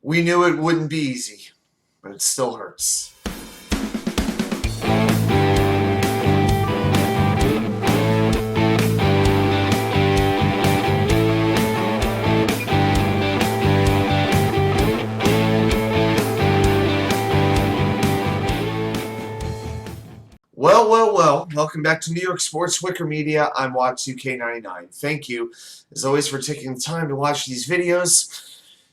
We knew it wouldn't be easy, but it still hurts. Well. Welcome back to New York Sports WickerMedia. I'm Watt2K99. Thank you, as always, for taking the time to watch these videos.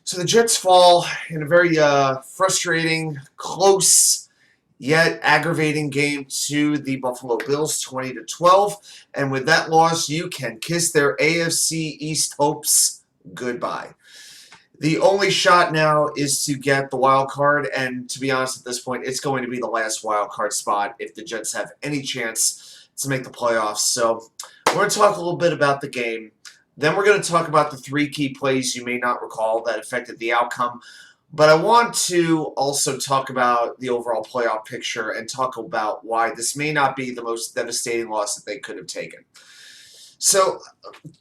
So the Jets fall in a very frustrating, close, yet aggravating game to the Buffalo Bills, 20-12. And with that loss, you can kiss their AFC East hopes goodbye. The only shot now is to get the wild card, and to be honest, at this point, it's going to be the last wild card spot if the Jets have any chance to make the playoffs. So we're going to talk a little bit about the game. Then we're going to talk about the three key plays you may not recall that affected the outcome. But I want to also talk about the overall playoff picture and talk about why this may not be the most devastating loss that they could have taken. So,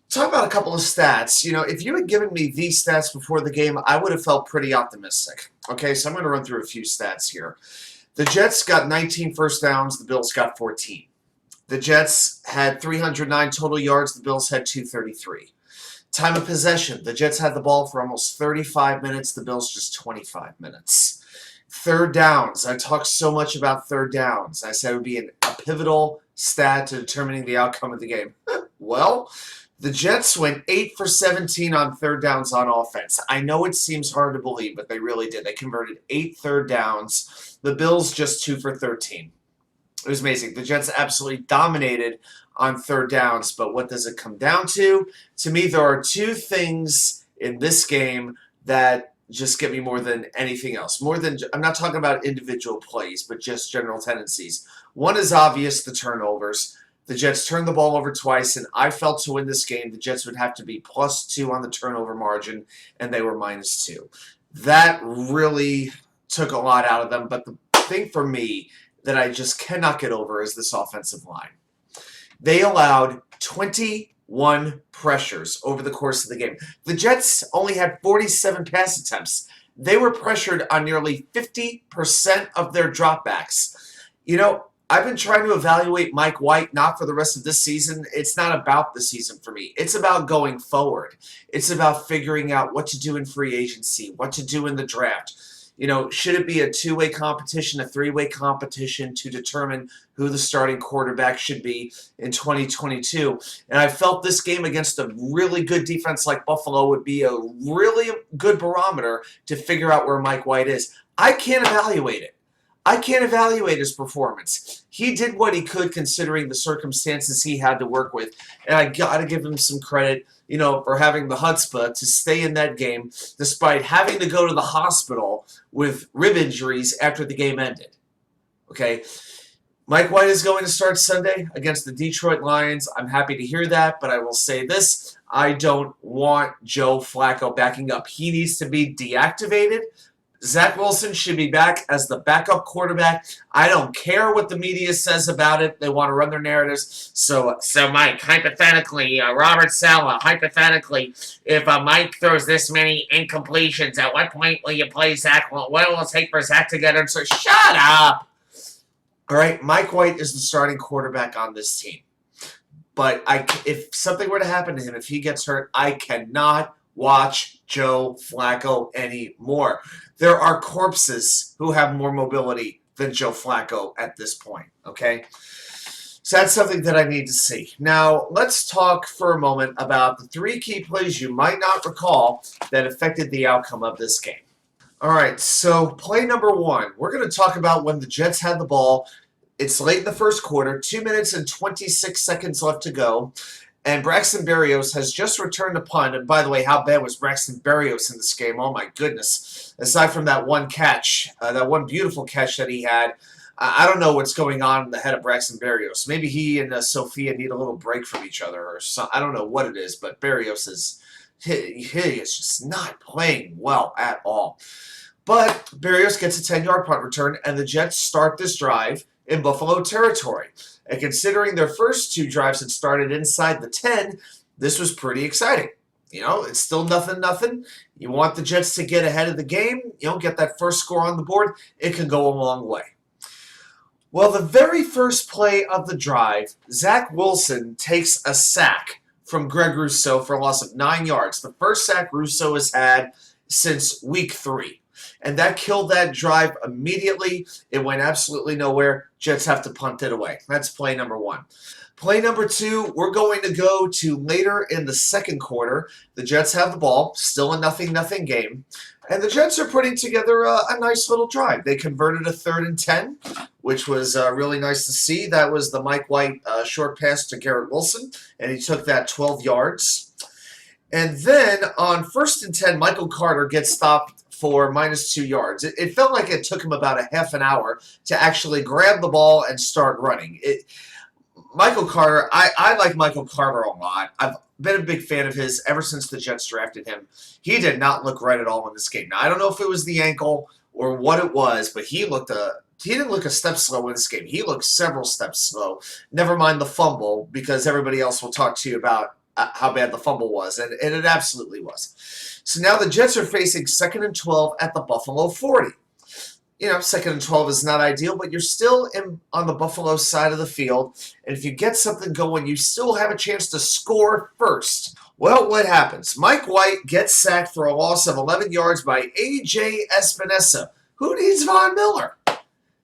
talk about a couple of stats. You know, if you had given me these stats before the game, I would have felt pretty optimistic. Okay, so I'm going to run through a few stats here. The Jets got 19 first downs. The Bills got 14. The Jets had 309 total yards. The Bills had 233. Time of possession. The Jets had the ball for almost 35 minutes. The Bills just 25 minutes. Third downs. I talked so much about third downs. I said it would be a pivotal stat to determining the outcome of the game. Well, the Jets went 8 for 17 on third downs on offense. I know it seems hard to believe, but they really did. They converted 8 third downs. The Bills just 2 for 13. It was amazing. The Jets absolutely dominated on third downs, but what does it come down to? To me, there are two things in this game that just get me more than anything else. I'm not talking about individual plays, but just general tendencies. One is obvious, the turnovers. The Jets turned the ball over twice, and I felt to win this game, the Jets would have to be +2 on the turnover margin, and they were -2. That really took a lot out of them, but the thing for me that I just cannot get over is this offensive line. They allowed 21 pressures over the course of the game. The Jets only had 47 pass attempts. They were pressured on nearly 50% of their dropbacks. You know, I've been trying to evaluate Mike White, not for the rest of this season. It's not about the season for me. It's about going forward. It's about figuring out what to do in free agency, what to do in the draft. You know, should it be a two-way competition, a three-way competition to determine who the starting quarterback should be in 2022? And I felt this game against a really good defense like Buffalo would be a really good barometer to figure out where Mike White is. I can't evaluate it. I can't evaluate his performance. He did what he could considering the circumstances he had to work with. And I got to give him some credit, you know, for having the chutzpah to stay in that game despite having to go to the hospital with rib injuries after the game ended. Okay? Mike White is going to start Sunday against the Detroit Lions. I'm happy to hear that, but I will say this. I don't want Joe Flacco backing up. He needs to be deactivated. Zach Wilson should be back as the backup quarterback. I don't care what the media says about it. They want to run their narratives. So Mike, hypothetically, Robert Saleh, hypothetically, if Mike throws this many incompletions, at what point will you play Zach? What will it take for Zach to get in? So shut up. All right, Mike White is the starting quarterback on this team. But if something were to happen to him, if he gets hurt, I cannot watch Joe Flacco anymore. There are corpses who have more mobility than Joe Flacco at this point, okay? So that's something that I need to see. Now, let's talk for a moment about the three key plays you might not recall that affected the outcome of this game. All right, so play number one. We're going to talk about when the Jets had the ball. It's late in the first quarter, 2 minutes and 26 seconds left to go. And Braxtonberrios has just returned a punt. And by the way, how bad was Braxtonberrios in this game? Oh, my goodness. Aside from that one catch, that one beautiful catch that he had, I don't know what's going on in the head of Braxtonberrios. Maybe he and Sophia need a little break from each other. Or I don't know what it is, but Berrios is just not playing well at all. But Berrios gets a 10-yard punt return, and the Jets start this drive in Buffalo territory. And considering their first two drives had started inside the 10, this was pretty exciting. It's still nothing. You want the Jets to get ahead of the game, get that first score on the board. It can go a long way. Well, the very first play of the drive, Zach Wilson takes a sack from Greg Rousseau for a loss of 9 yards. The first sack Rousseau has had since week 3. And that killed that drive immediately. It went absolutely nowhere. Jets have to punt it away. That's play number 1. Play number 2, we're going to go to later in the second quarter. The Jets have the ball, still a nothing game. And the Jets are putting together a nice little drive. They converted a 3rd and 10, which was really nice to see. That was the Mike White short pass to Garrett Wilson, and he took that 12 yards. And then on 1st and 10, Michael Carter gets stopped for -2 yards. It felt like it took him about a half an hour to actually grab the ball and start running. Michael Carter, I like Michael Carter a lot. I've been a big fan of his ever since the Jets drafted him. He did not look right at all in this game. Now, I don't know if it was the ankle or what it was, but he didn't look a step slow in this game. He looked several steps slow. Never mind the fumble, because everybody else will talk to you about how bad the fumble was, and it absolutely was. So now the Jets are facing 2nd and 12 at the Buffalo 40. 2nd and 12 is not ideal, but you're still on the Buffalo side of the field. And if you get something going, you still have a chance to score first. Well, what happens? Mike White gets sacked for a loss of 11 yards by A.J. Espinosa. Who needs Von Miller?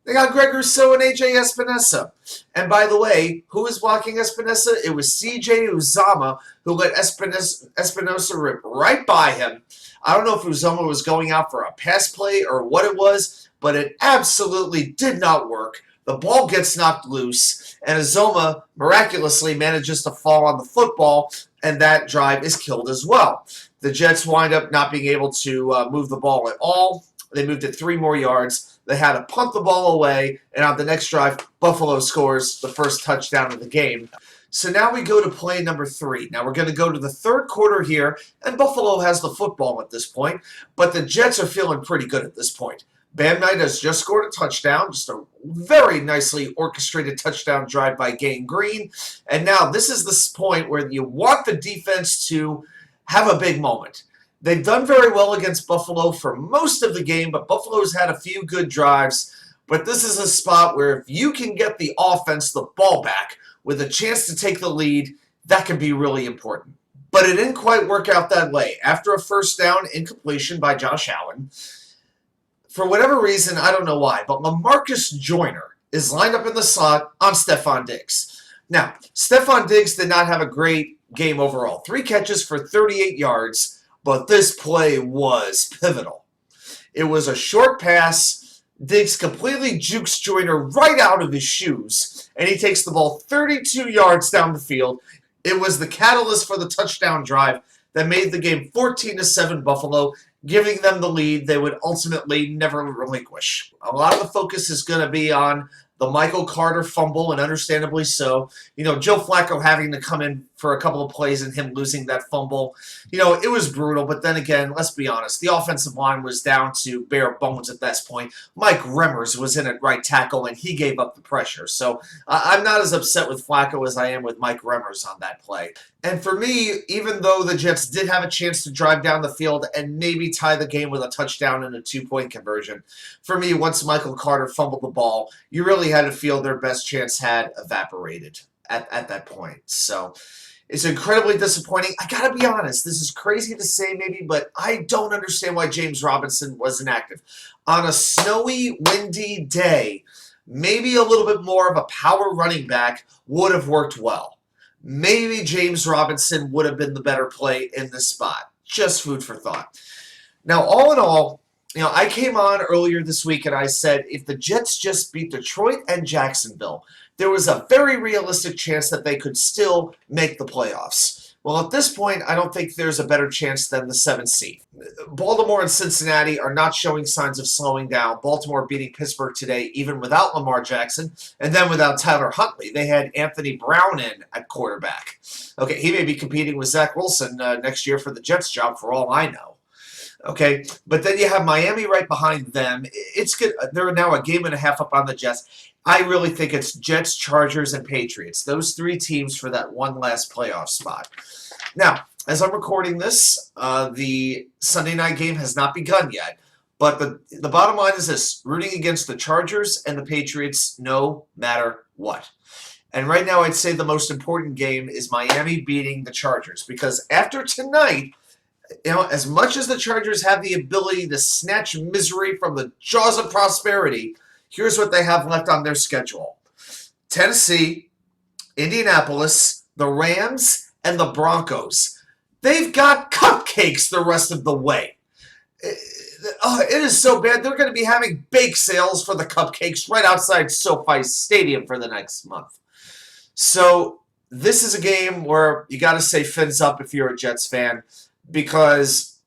They got Greg Rousseau and A.J. Espinosa. And by the way, who was blocking Espinosa? It was C.J. Uzomah, who let Espinosa rip right by him. I don't know if Uzomah was going out for a pass play or what it was, but it absolutely did not work. The ball gets knocked loose, and Uzomah miraculously manages to fall on the football, and that drive is killed as well. The Jets wind up not being able to move the ball at all. They moved it 3 more yards. They had to punt the ball away, and on the next drive, Buffalo scores the first touchdown of the game. So now we go to play number 3. Now we're going to go to the 3rd quarter here, and Buffalo has the football at this point, but the Jets are feeling pretty good at this point. Bam Knight has just scored a touchdown, just a very nicely orchestrated touchdown drive by Gang Green. And now this is the point where you want the defense to have a big moment. They've done very well against Buffalo for most of the game, but Buffalo's had a few good drives. But this is a spot where if you can get the offense the ball back with a chance to take the lead, that can be really important. But it didn't quite work out that way. After a first down incompletion by Joshallen, for whatever reason, I don't know why, but LamarcusJoyner is lined up in the slot on Stefondiggs. Now, Stefondiggs did not have a great game overall. 3 catches for 38 yards, but this play was pivotal. It was a short pass. Diggs completely jukes Joyner right out of his shoes, and he takes the ball 32 yards down the field. It was the catalyst for the touchdown drive that made the game 14-7 Buffalo, giving them the lead they would ultimately never relinquish. A lot of the focus is going to be on the Michael Carter fumble, and understandably so. Joe Flacco having to come in for a couple of plays and him losing that fumble. It was brutal, but then again, let's be honest. The offensive line was down to bare bones at this point. Mike Remmers was in at right tackle, and he gave up the pressure. So I'm not as upset with Flacco as I am with Mike Remmers on that play. And for me, even though the Jets did have a chance to drive down the field and maybe tie the game with a touchdown and a 2-point conversion, for me, once Michael Carter fumbled the ball, you really had to feel their best chance had evaporated at that point. So it's incredibly disappointing. I got to be honest, this is crazy to say maybe, but I don't understand why James Robinson wasn't active. On a snowy, windy day, maybe a little bit more of a power running back would have worked well. Maybe James Robinson would have been the better play in this spot. Just food for thought. Now, all in all, I came on earlier this week and I said if the Jets just beat Detroit and Jacksonville, there was a very realistic chance that they could still make the playoffs. Well, at this point, I don't think there's a better chance than the 7th seed. Baltimore and Cincinnati are not showing signs of slowing down. Baltimore beating Pittsburgh today, even without Lamar Jackson, and then without Tyler Huntley. They had Anthony Brown in at quarterback. Okay, he may be competing with Zach Wilson next year for the Jets job, for all I know. Okay, but then you have Miami right behind them. It's good. They're now a game and a half up on the Jets. I really think it's Jets, Chargers, and Patriots. Those 3 teams for that one last playoff spot. Now, as I'm recording this, the Sunday night game has not begun yet. But the bottom line is this: rooting against the Chargers and the Patriots no matter what. And right now, I'd say the most important game is Miami beating the Chargers. Because after tonight, as much as the Chargers have the ability to snatch misery from the jaws of prosperity, here's what they have left on their schedule: Tennessee, Indianapolis, the Rams, and the Broncos. They've got cupcakes the rest of the way. It is so bad. They're going to be having bake sales for the cupcakes right outside SoFi Stadium for the next month. So this is a game where you got to say fins up if you're a Jets fan, because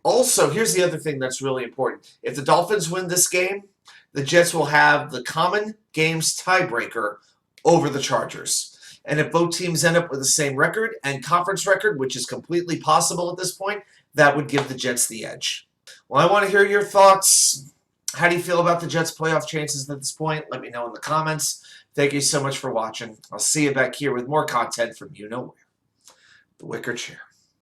also, here's the other thing that's really important. If the Dolphins win this game, the Jets will have the common games tiebreaker over the Chargers. And if both teams end up with the same record and conference record, which is completely possible at this point, that would give the Jets the edge. Well, I want to hear your thoughts. How do you feel about the Jets' playoff chances at this point? Let me know in the comments. Thank you so much for watching. I'll see you back here with more content from you know where. The Wicker Chair.